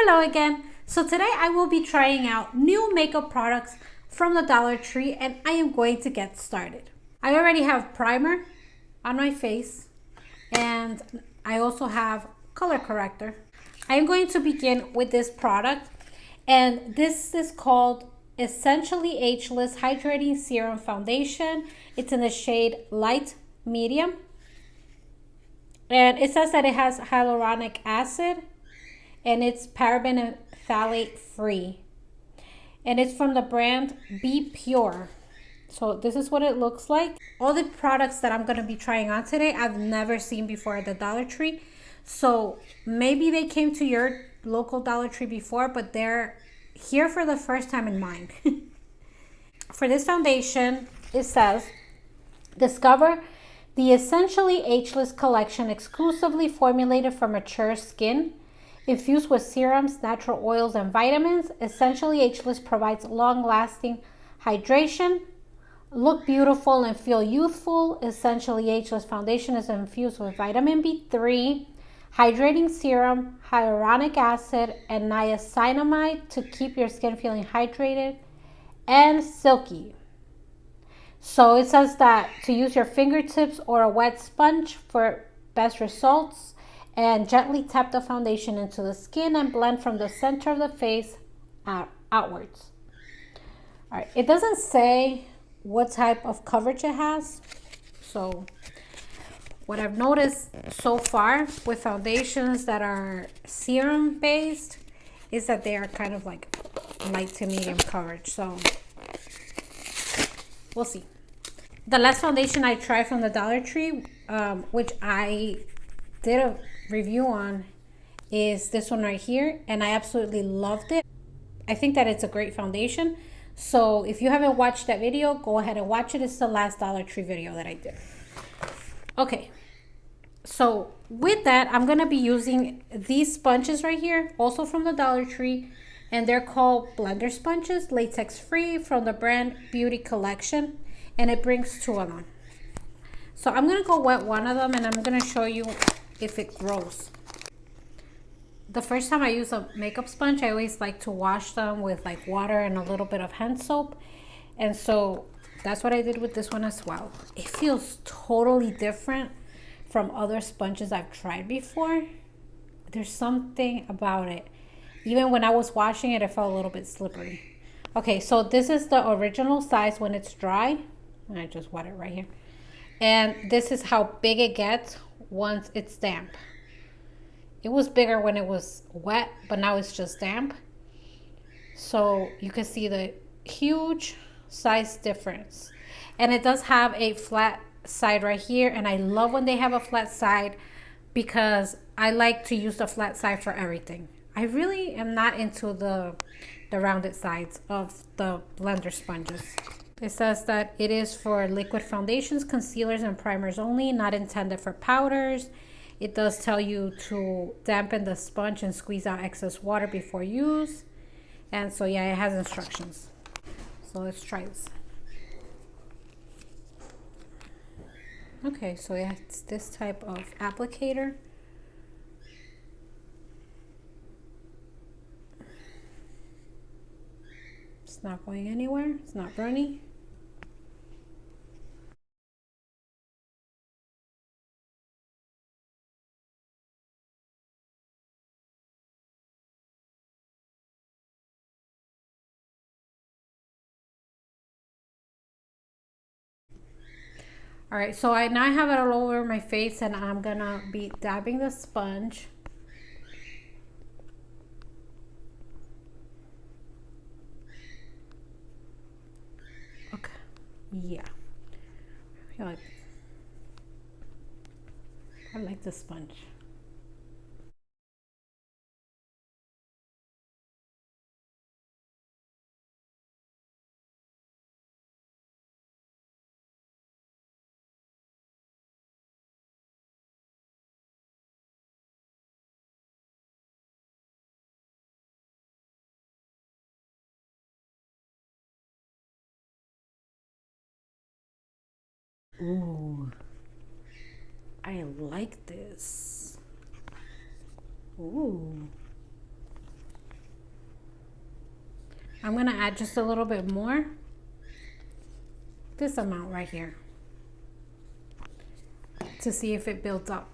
Hello again. So today I will be trying out new makeup products from the Dollar Tree and I am going to get started. I already have primer on my face and I also have color corrector. I am going to begin with this product and this is called Essentially Ageless Hydrating Serum Foundation. It's in the shade Light Medium. And it says that it has hyaluronic acid and it's paraben and phthalate free. And it's from the brand Be Pure. So this is what it looks like. All the products that I'm going to be trying on today, I've never seen before at the Dollar Tree. So maybe they came to your local Dollar Tree before, but they're here for the first time in mine. For this foundation, it says, discover the Essentially Ageless collection exclusively formulated for mature skin. Infused with serums, natural oils, and vitamins, Essentially Ageless provides long-lasting hydration. Look beautiful and feel youthful. Essentially Ageless Foundation is infused with vitamin B3, hydrating serum, hyaluronic acid, and niacinamide to keep your skin feeling hydrated and silky. So it says that to use your fingertips or a wet sponge for best results, and gently tap the foundation into the skin and blend from the center of the face outwards. All right, it doesn't say what type of coverage it has. So what I've noticed so far with foundations that are serum based is that they are kind of like light to medium coverage. So we'll see. The last foundation I tried from the Dollar Tree, which I did a review on, is this one right here, and I absolutely loved it. I think that it's a great foundation. So if you haven't watched that video, go ahead and watch it. It's the last Dollar Tree video that I did. Okay, so with that, I'm gonna be using these sponges right here, also from the Dollar Tree, and they're called blender sponges, latex free, from the brand Beauty Collection, and it brings two of them. So I'm gonna go wet one of them and I'm gonna show you if it grows. The first time I use a makeup sponge, I always like to wash them with like water and a little bit of hand soap. And so that's what I did with this one as well. It feels totally different from other sponges I've tried before. There's something about it. Even when I was washing it, it felt a little bit slippery. Okay, so this is the original size when it's dry. And I just wet it right here. And this is how big it gets once it's damp. It was bigger when it was wet, but now it's just damp. So you can see the huge size difference. And it does have a flat side right here. And I love when they have a flat side because I like to use the flat side for everything. I really am not into the rounded sides of the blender sponges. It says that it is for liquid foundations, concealers, and primers only, not intended for powders. It does tell you to dampen the sponge and squeeze out excess water before use. And so yeah, it has instructions. So let's try this. Okay, so it's this type of applicator. It's not going anywhere. It's not runny. All right, so I now have it all over my face and I'm gonna be dabbing the sponge. Okay, yeah. I like the sponge. Ooh, I like this. Ooh. I'm gonna add just a little bit more. This amount right here. To see if it builds up.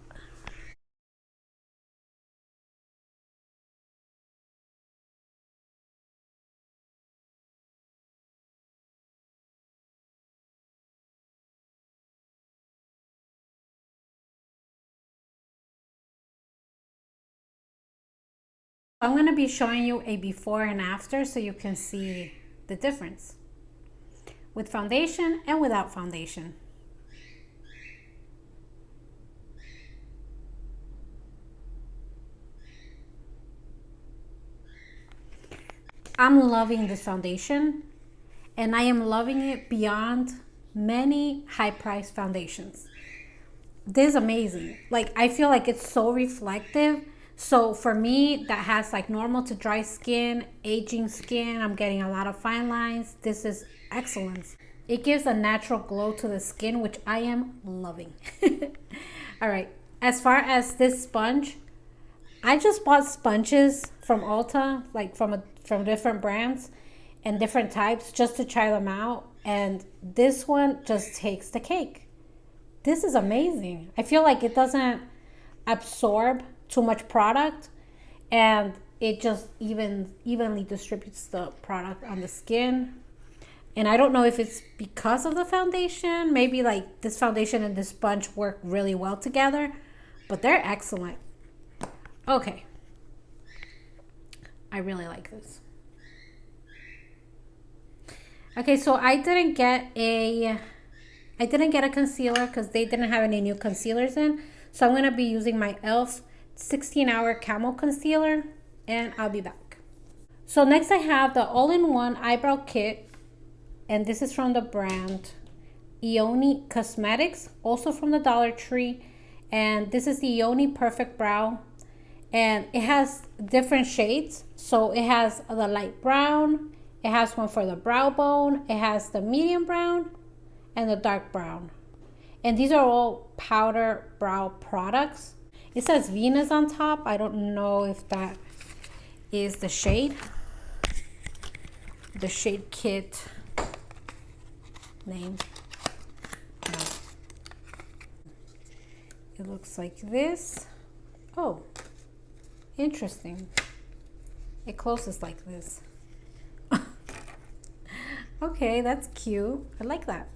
I'm going to be showing you a before and after so you can see the difference with foundation and without foundation. I'm loving this foundation and I am loving it beyond many high-priced foundations. This is amazing. Like, I feel like it's so reflective. So for me that has like normal to dry skin, aging skin, I'm getting a lot of fine lines. This is excellent. It gives a natural glow to the skin, which I am loving. All right, as far as this sponge, I just bought sponges from Ulta, like from different brands and different types just to try them out. And this one just takes the cake. This is amazing. I feel like it doesn't absorb too much product and it just evenly distributes the product on the skin. And I don't know if it's because of the foundation. Maybe like this foundation and this sponge work really well together, but they're excellent. Okay. I really like this. Okay, so I didn't get a concealer because they didn't have any new concealers in. So I'm going to be using my e.l.f. 16-hour Camo Concealer, and I'll be back. So next I have the all-in-one eyebrow kit, and this is from the brand Ioni Cosmetics, also from the Dollar Tree. And this is the Ioni Perfect Brow, and it has different shades. So it has the light brown, it has one for the brow bone, it has the medium brown, and the dark brown. And these are all powder brow products. It says Venus on top. I don't know if that is the shade kit name. No. It looks like this. Oh, interesting. It closes like this. Okay, that's cute. I like that.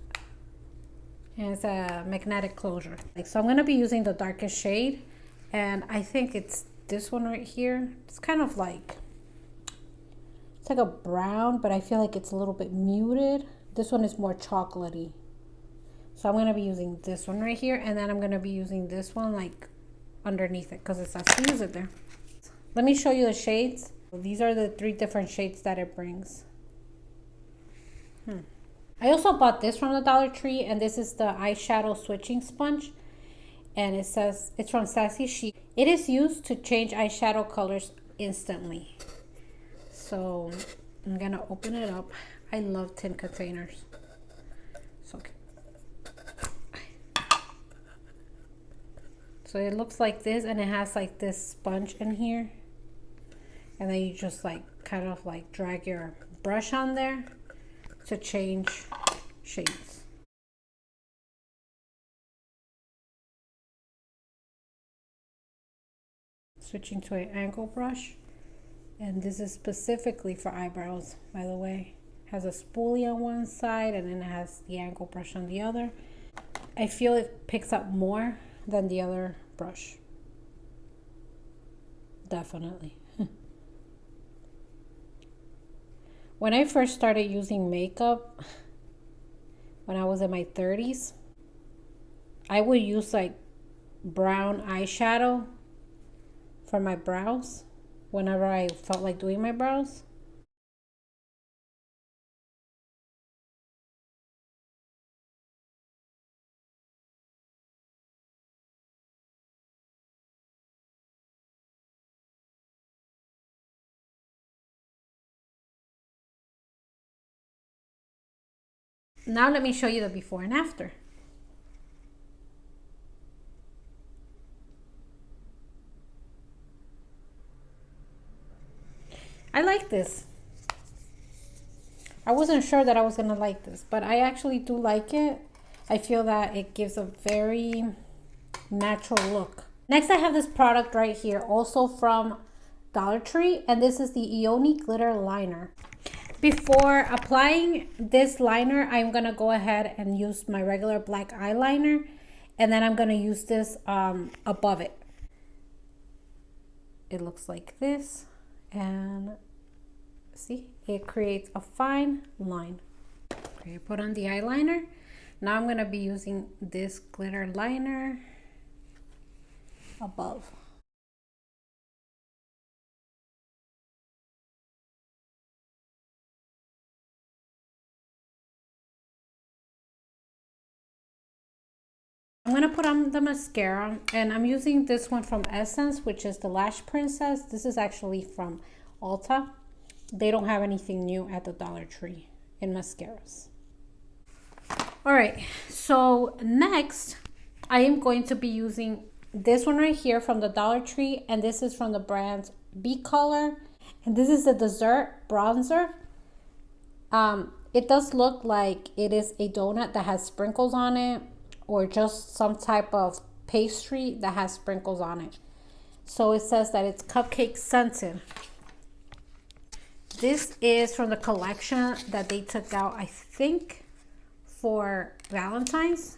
And it's a magnetic closure. So I'm going to be using the darkest shade, and I think it's this one right here. It's kind of like, it's like a brown, but I feel like it's a little bit muted. This one is more chocolatey. So I'm going to be using this one right here, and then I'm going to be using this one like underneath it because it says to use it there. Let me show you the shades. These are the 3 different shades that it brings. I also bought this from the Dollar Tree, and this is the eyeshadow switching sponge, and it says it's from Sassy Chic. It is used to change eyeshadow colors instantly. So I'm gonna open it up. I love tin containers. So okay. So it looks like this, and it has like this sponge in here, and then you just like kind of like drag your brush on there to change shades. Switching to an angle brush, and this is specifically for eyebrows, by the way. It has a spoolie on one side and then it has the angle brush on the other. I feel it picks up more than the other brush. Definitely. When I first started using makeup, when I was in my 30s, I would use like brown eyeshadow for my brows whenever I felt like doing my brows. Now let me show you the before and after. I like this. I wasn't sure that I was gonna like this, but I actually do like it. I feel that it gives a very natural look. Next, I have this product right here, also from Dollar Tree, and this is the Ioni Glitter Liner. Before applying this liner, I'm gonna go ahead and use my regular black eyeliner, and then I'm gonna use this above it. It looks like this, and see, it creates a fine line. Okay, put on the eyeliner. Now I'm gonna be using this glitter liner above. I'm gonna put on the mascara, and I'm using this one from Essence, which is the Lash Princess. This is actually from Ulta. They don't have anything new at the Dollar Tree in mascaras. All right, so next I am going to be using this one right here from the Dollar Tree, and this is from the brand B Color, and this is the dessert bronzer. It does look like it is a donut that has sprinkles on it, or just some type of pastry that has sprinkles on it. So it says that it's cupcake scented. This is from the collection that they took out, I think, for Valentine's,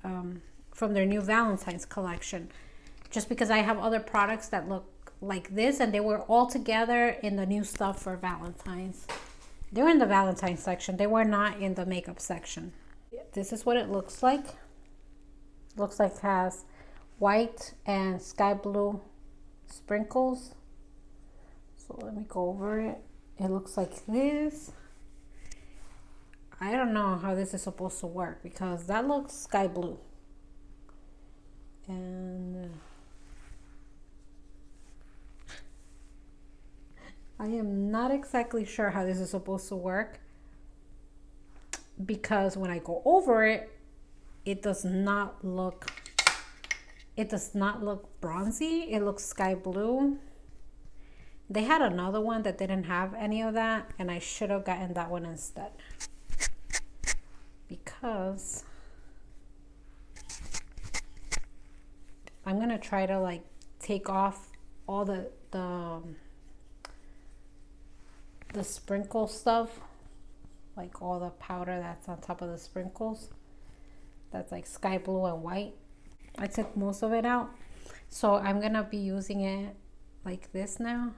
from their new Valentine's collection. Just because I have other products that look like this, and they were all together in the new stuff for Valentine's. They were in the Valentine's section. They were not in the makeup section. This is what it looks like. Looks like it has white and sky blue sprinkles. So let me go over it. It looks like this. I don't know how this is supposed to work because that looks sky blue. And I am not exactly sure how this is supposed to work, because when I go over it, it does not look bronzy. It looks sky blue. They had another one that didn't have any of that, and I should have gotten that one instead, because I'm gonna try to like take off all the sprinkle stuff, like all the powder that's on top of the sprinkles. That's like sky blue and white. I took most of it out. So I'm gonna be using it like this now.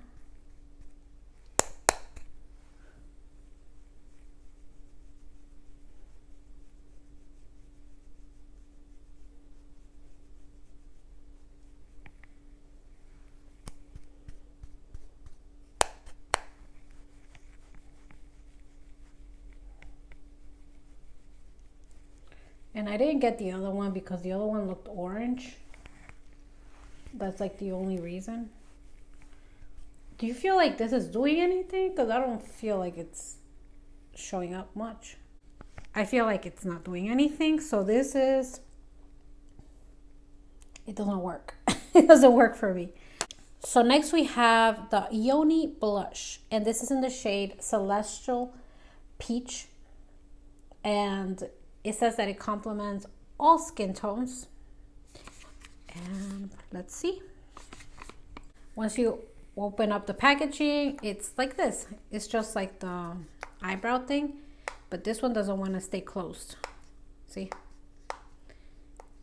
And I didn't get the other one because the other one looked orange. That's like the only reason. Do you feel like this is doing anything? Because I don't feel like it's showing up much. I feel like it's not doing anything. So this is, it doesn't work. It doesn't work for me. So next we have the Ioni blush. And this is in the shade Celestial Peach. And it says that it complements all skin tones. And let's see. Once you open up the packaging, it's like this. It's just like the eyebrow thing, but this one doesn't want to stay closed. See?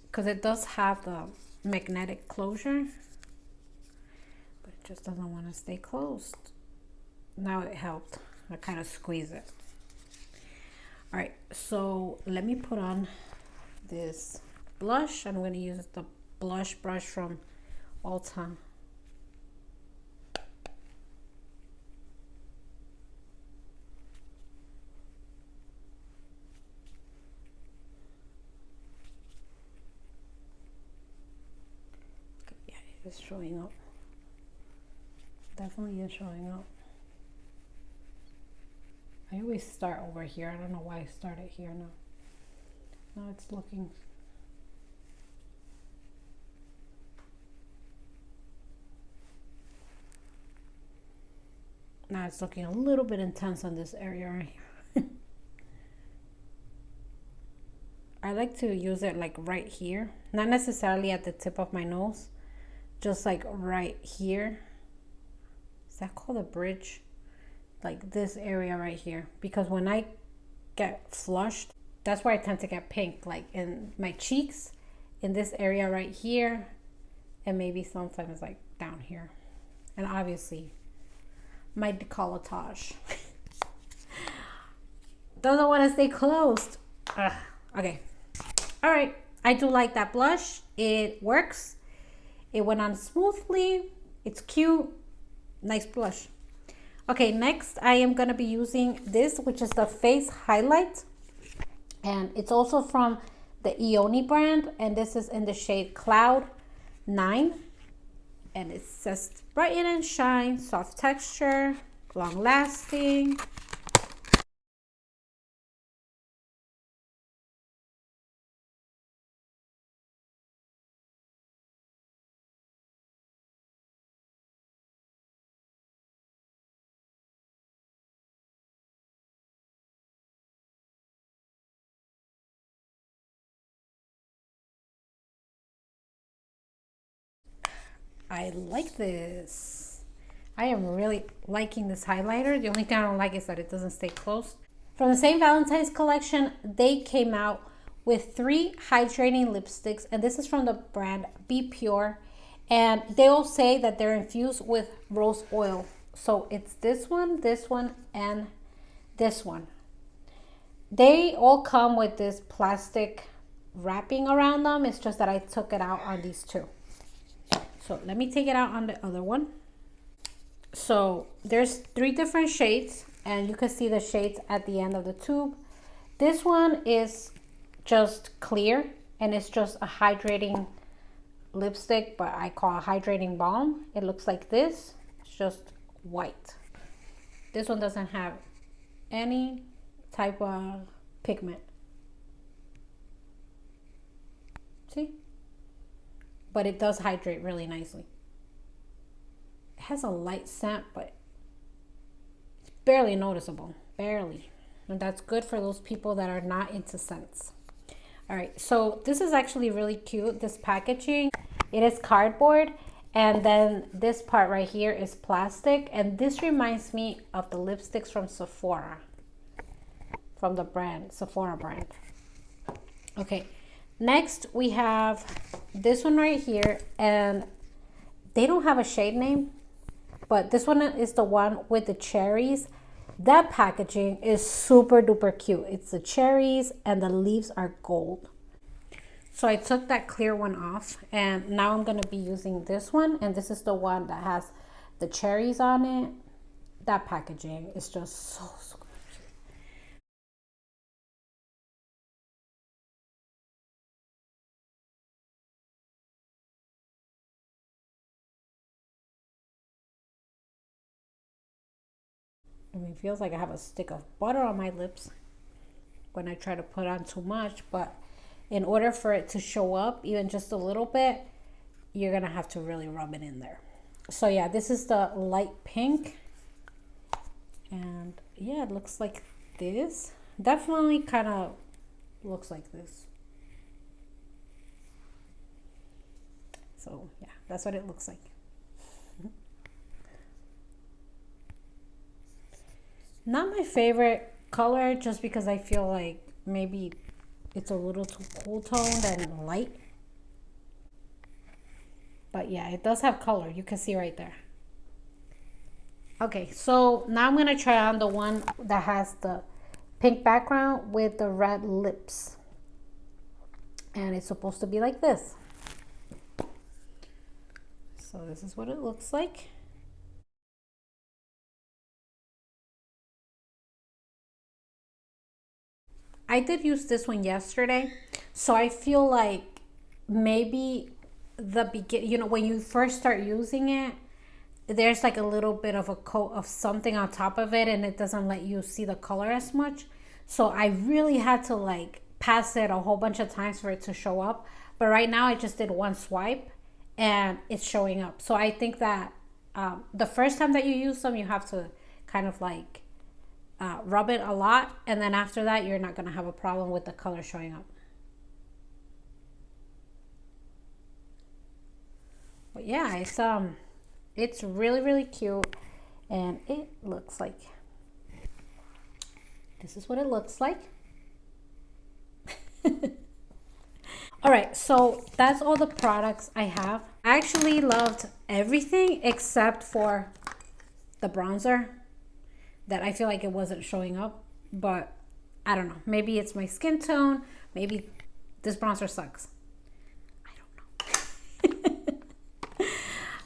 Because it does have the magnetic closure, but it just doesn't want to stay closed. Now it helped. I kind of squeeze it. All right, so let me put on this blush. I'm going to use the blush brush from Ulta. Yeah, it is showing up. Definitely is showing up. I always start over here. I don't know why I started here now. Now it's looking. Now it's looking a little bit intense on this area right here. I like to use it like right here, not necessarily at the tip of my nose, just like right here. Is that called a bridge? Like this area right here, because when I get flushed, that's where I tend to get pink, like in my cheeks, in this area right here, and maybe sometimes like down here, and obviously my decolletage doesn't want to stay closed. Okay, all right, I do like that blush. It works, it went on smoothly, it's cute, nice blush. Okay, next I am going to be using this, which is the face highlight, and it's also from the Ioni brand, and this is in the shade Cloud 9, and it says brighten and shine, soft texture, long lasting. I like this. I am really liking this highlighter. The only thing I don't like is that it doesn't stay closed. From the same Valentine's collection, they came out with 3 hydrating lipsticks, and this is from the brand Be Pure, and they all say that they're infused with rose oil. So it's this one, and this one. They all come with this plastic wrapping around them. It's just that I took it out on these 2. So let me take it out on the other one. So there's 3 different shades, and you can see the shades at the end of the tube. This one is just clear, and it's just a hydrating lipstick, but I call it hydrating balm. It looks like this. It's just white. This one doesn't have any type of pigment. See? But it does hydrate really nicely. It has a light scent, but it's barely noticeable, barely. And that's good for those people that are not into scents. All right, so this is actually really cute, this packaging. It is cardboard, and then this part right here is plastic, and this reminds me of the lipsticks from Sephora, from the brand, Sephora brand. Okay. Next, we have this one right here, and they don't have a shade name, but this one is the one with the cherries. That packaging is super duper cute. It's the cherries, and the leaves are gold. So I took that clear one off, and now I'm going to be using this one, and this is the one that has the cherries on it. That packaging is just so cute. I mean, it feels like I have a stick of butter on my lips when I try to put on too much, but in order for it to show up even just a little bit, you're gonna have to really rub it in there. So yeah, this is the light pink, and yeah, it looks like this. Definitely kind of looks like this. So yeah, that's what it looks like. Not my favorite color, just because I feel like maybe it's a little too cool toned and light. But yeah, it does have color. You can see right there. Okay, so now I'm going to try on the one that has the pink background with the red lips. And it's supposed to be like this. So this is what it looks like. I did use this one yesterday, so I feel like maybe when you first start using it, there's like a little bit of a coat of something on top of it, and it doesn't let you see the color as much. So I really had to like pass it a whole bunch of times for it to show up. But right now I just did one swipe and it's showing up. So I think that the first time that you use them, you have to kind of like rub it a lot, and then after that you're not going to have a problem with the color showing up. But yeah, it's really, really cute. And it looks like, this is what it looks like. All right, so that's all the products I have. I actually loved everything except for the bronzer, that I feel like it wasn't showing up, but I don't know. Maybe it's my skin tone. Maybe this bronzer sucks. I don't know.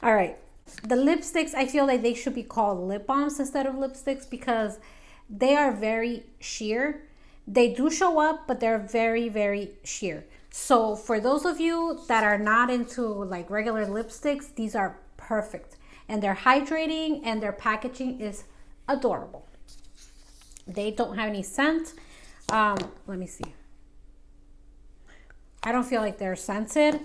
All right, the lipsticks, I feel like they should be called lip balms instead of lipsticks because they are very sheer. They do show up, but they're very, very sheer. So for those of you that are not into like regular lipsticks, these are perfect. And they're hydrating and their packaging is adorable. They don't have any scent. Let me see. I don't feel like they're scented.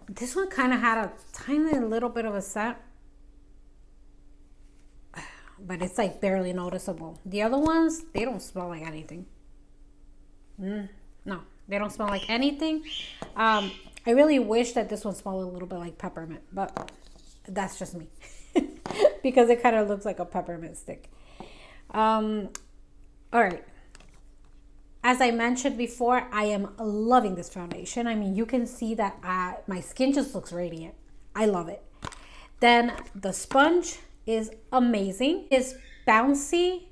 This one kind of had a tiny little bit of a scent, but it's like barely noticeable. The other ones, they don't smell like anything. No, they don't smell like anything. I really wish that this one smelled a little bit like peppermint, but that's just me because it kind of looks like a peppermint stick. All right. As I mentioned before, I am loving this foundation. I mean, you can see that my skin just looks radiant. I love it. Then the sponge is amazing. It's bouncy,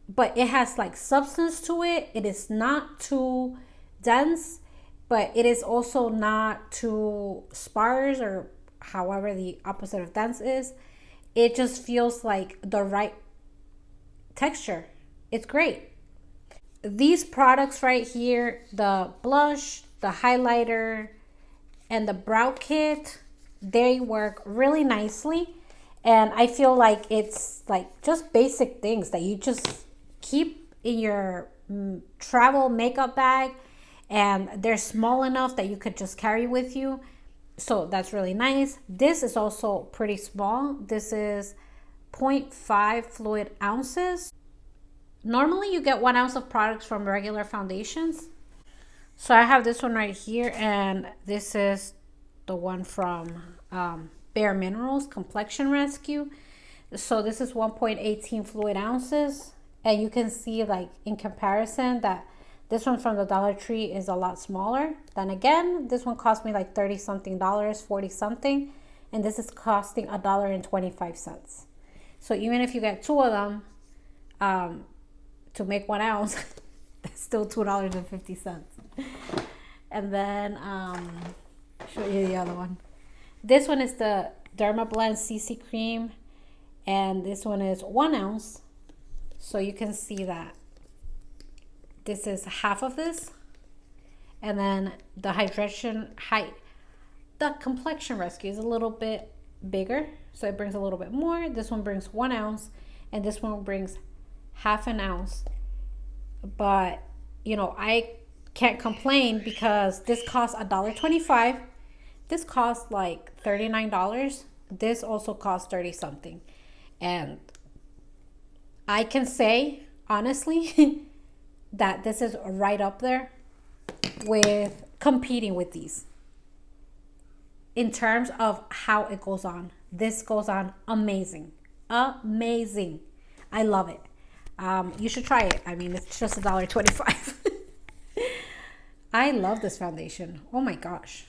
but it has like substance to it. It is not too dense, but it is also not too sparse, or however the opposite of dense is. It just feels like the right texture. It's great. These products right here, the blush, the highlighter, and the brow kit, they work really nicely. And I feel like it's like just basic things that you just keep in your travel makeup bag, and they're small enough that you could just carry with you. So that's really nice. This is also pretty small. This is 0.5 fluid ounces. Normally you get 1 ounce of products from regular foundations. So I have this one right here, and this is the one from Bare Minerals Complexion Rescue. So this is 1.18 fluid ounces, and you can see like in comparison that this one from the Dollar Tree is a lot smaller. Then again, this one cost me like $30 something, 40 something, and this is costing $1.25. So even if you get two of them, to make 1 ounce, that's still $2.50. And then show you the other one. This one is the Dermablend CC cream, and this one is 1 ounce. So you can see that this is half of this, and then the the Complexion Rescue is a little bit bigger, so it brings a little bit more. This one brings 1 ounce, and this one brings half an ounce. But you know, I can't complain because this costs $1.25. This costs like $39. This also costs 30 something, and I can say honestly that this is right up there with competing with these in terms of how it goes on. This goes on amazing. I love it. You should try it. I mean, it's just $1.25. I love this foundation. Oh my gosh.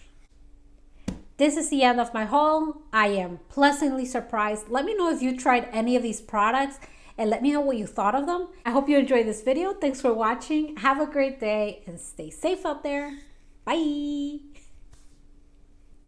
This is the end of my haul. I am pleasantly surprised. Let me know if you tried any of these products, and let me know what you thought of them. I hope you enjoyed this video. Thanks for watching. Have a great day and stay safe out there. Bye.